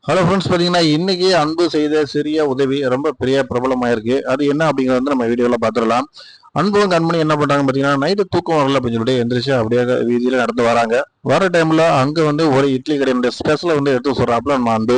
Hello friends, பார்த்தீங்கன்னா இன்னைக்கு அன்பு செய்த சிறிய உதவி ரொம்ப பெரிய பிரபலமாயிருக்கு. அது என்ன அப்படிங்கிறத வந்து நம்ம வீடியோவில் பார்த்துடலாம். அன்பும் கண்மணி என்ன பண்றாங்க பார்த்தீங்கன்னா, நைட்டு தூக்கம் வரல அப்படின்னு சொல்லிட்டு எந்திரிச்சு அப்படியே வீதியில நடந்து வராங்க. வர டைம்ல அங்க வந்து ஒரு இட்லி கடையினுடைய ஸ்பெஷலை வந்து எடுத்து சொல்றாப்புல நம்ம அன்பு.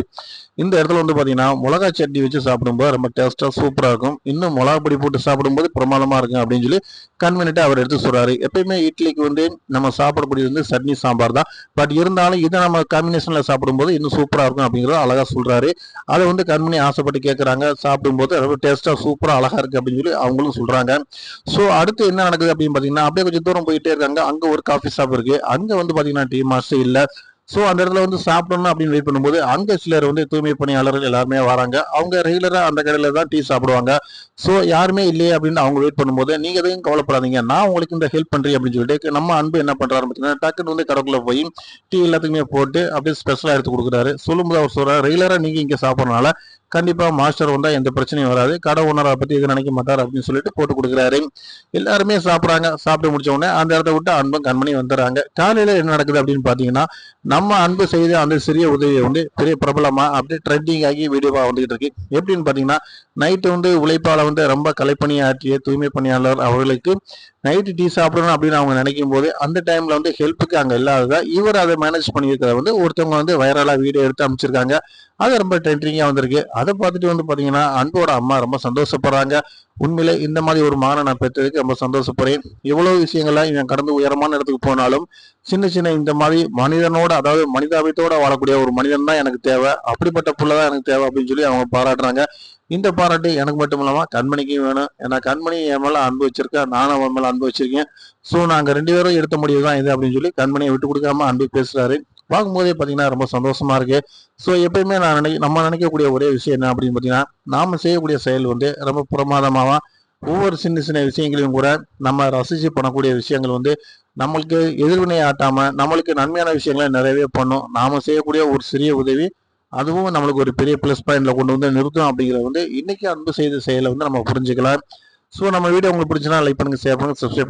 இந்த இடத்துல வந்து பார்த்தீங்கன்னா மிளகா சட்னி வச்சு சாப்பிடும்போது ரொம்ப டேஸ்ட்டாக சூப்பராக இருக்கும். இன்னும் மிளகா பொடி போட்டு சாப்பிடும்போது பிரமாதமாக இருக்கும் அப்படின்னு சொல்லி கன்வீனியன்ட்டாக அவர் எடுத்து சொல்றாரு. எப்பயுமே இட்லிக்கு வந்து நம்ம சாப்பிடக்கூடியது வந்து சட்னி சாம்பார் தான். பட் இருந்தாலும் இதை நம்ம காம்பினேஷனில் சாப்பிடும்போது இன்னும் சூப்பராக இருக்கும் அப்படிங்கிறத அழகாக சொல்றாரு. அதை வந்து கண்மணி ஆசைப்பட்டு கேட்குறாங்க. சாப்பிடும்போது ரொம்ப டேஸ்ட்டாக சூப்பராக அழகாக இருக்குது அப்படின்னு சொல்லி அவங்களும் சொல்றாங்க. ஸோ அடுத்து என்ன நடக்குது அப்படின்னு பார்த்தீங்கன்னா, அப்படியே கொஞ்சம் தூரம் போயிட்டே இருக்காங்க. அங்கே ஒரு காஃபி ஷாப் இருக்கு. அங்கே வந்து பார்த்தீங்கன்னா டீ மாஸ்டர் இல்லை. ஸோ அந்த இடத்துல வந்து சாப்பிடணும் அப்படின்னு வெயிட் பண்ணும்போது அங்கே சிலர் வந்து தூய்மை பணியாளர்கள் எல்லாருமே வராங்க. அவங்க ரெகுலராக அந்த கடையில் தான் டீ சாப்பிடுவாங்க. ஸோ யாருமே இல்லையே அப்படின்னு அவங்க வெயிட் பண்ணும்போது, நீங்கள் எதையும் கவலைப்படாதீங்க, நான் உங்களுக்கு இந்த ஹெல்ப் பண்ணுறேன் அப்படின்னு சொல்லிட்டு நம்ம அன்பு என்ன பண்ணுறாரு பார்த்தீங்கன்னா, டக்குன்னு வந்து கடைக்குள்ளே போய் டீ எல்லாத்துக்குமே போட்டு அப்படியே ஸ்பெஷலாக எடுத்து கொடுக்குறாரு. சொல்லும்போது அவர் சொல்கிறார், ரெகுலராக நீங்கள் இங்கே சாப்பிட்றதுனால கண்டிப்பாக மாஸ்டர் வந்தால் எந்த பிரச்சனையும் வராது, கடை ஓனரை பற்றி எதுவும் நினைக்க மாட்டார் அப்படின்னு சொல்லிட்டு போட்டு கொடுக்குறாரு. எல்லாருமே சாப்பிட்றாங்க. சாப்பிட்டு முடிச்ச உடனே அந்த இடத்த விட்டு அன்பும் கண்மணி வந்துடுறாங்க. காலையில் என்ன நடக்குது அப்படின்னு பார்த்தீங்கன்னா, நம்ம அன்பு செய்த அந்த சிறிய உதவியை வந்து பெரிய பிரபலமா அப்படியே ட்ரெண்டிங் ஆகி வீடியோவா வந்துகிட்டு இருக்கு. எப்படின்னு பாத்தீங்கன்னா, நைட்டு வந்து உழைப்பால வந்து ரொம்ப கலைப்பணி ஆற்றிய தூய்மை பணியாளர் அவர்களுக்கு நைட்டு டீ சாப்பிடணும் அப்படின்னு அவங்க நினைக்கும் போது அந்த டைம்ல வந்து ஹெல்ப்புக்கு அங்க இல்லாததா இவர் அதை மேனேஜ் பண்ணியிருக்கிறத வந்து ஒருத்தவங்க வந்து வைரலா வீடியோ எடுத்து அமைச்சிருக்காங்க. அது ரொம்ப ட்ரெண்டிங்கா வந்திருக்கு. அதை பார்த்துட்டு வந்து பாத்தீங்கன்னா அன்போட அம்மா ரொம்ப சந்தோஷப்படுறாங்க. உண்மையிலே இந்த மாதிரி ஒரு மகனை நான் பெற்றதுக்கு ரொம்ப சந்தோஷப்படுறேன். எவ்வளவு விஷயங்கள இவன் கடந்து உயரமான இடத்துக்கு போனாலும் சின்ன சின்ன இந்த மாதிரி மனிதனோட, அதாவது மனிதாபியத்தோட வாழக்கூடிய ஒரு மனிதன் தான் எனக்கு தேவை, அப்படிப்பட்ட புள்ள தான் எனக்கு தேவை அப்படின்னு சொல்லி அவங்க பாராட்டுறாங்க. இந்த பாராட்டு எனக்கு மட்டும் இல்லாம கண்மணிக்கும் வேணும். ஏன்னா கண்மணி என் மேல அன்பு வச்சிருக்கேன், நானும் அவன் மேல அன்பு வச்சிருக்கேன். ஸோ நாங்க ரெண்டு பேரும் எடுத்த முடிவு தான் இது அப்படின்னு சொல்லி கண்மணியை விட்டு கொடுக்காம அன்பு பேசுறாரு. பார்க்கும்போதே பார்த்தீங்கன்னா ரொம்ப சந்தோஷமா இருக்கு. ஸோ எப்பயுமே நம்ம நினைக்கக்கூடிய ஒரே விஷயம் என்ன அப்படின்னு பார்த்தீங்கன்னா, நாம செய்யக்கூடிய செயல் வந்து ரொம்ப பிரமாதமாவா ஒவ்வொரு சின்ன சின்ன விஷயங்களையும் கூட நம்ம ரசிச்சு பண்ணக்கூடிய விஷயங்கள் வந்து நம்மளுக்கு எதிர்வினை ஆட்டாம நம்மளுக்கு நன்மையான விஷயங்களை நிறையவே பண்ணும். நாம செய்யக்கூடிய ஒரு சிறிய உதவி அதுவும் நம்மளுக்கு ஒரு பெரிய பிளஸ் பாயிண்ட்ல கொண்டு வந்து நிறுத்தும் அப்படிங்கிறத வந்து இன்னைக்கு அன்பு செய்த செயலை வந்து நம்ம புரிஞ்சுக்கலாம். ஸோ நம்ம வீடியோ உங்களுக்கு பிடிச்சுன்னா லைக் பண்ணுங்க, ஷேர் பண்ணுங்க, சப்ஸ்கிரைப்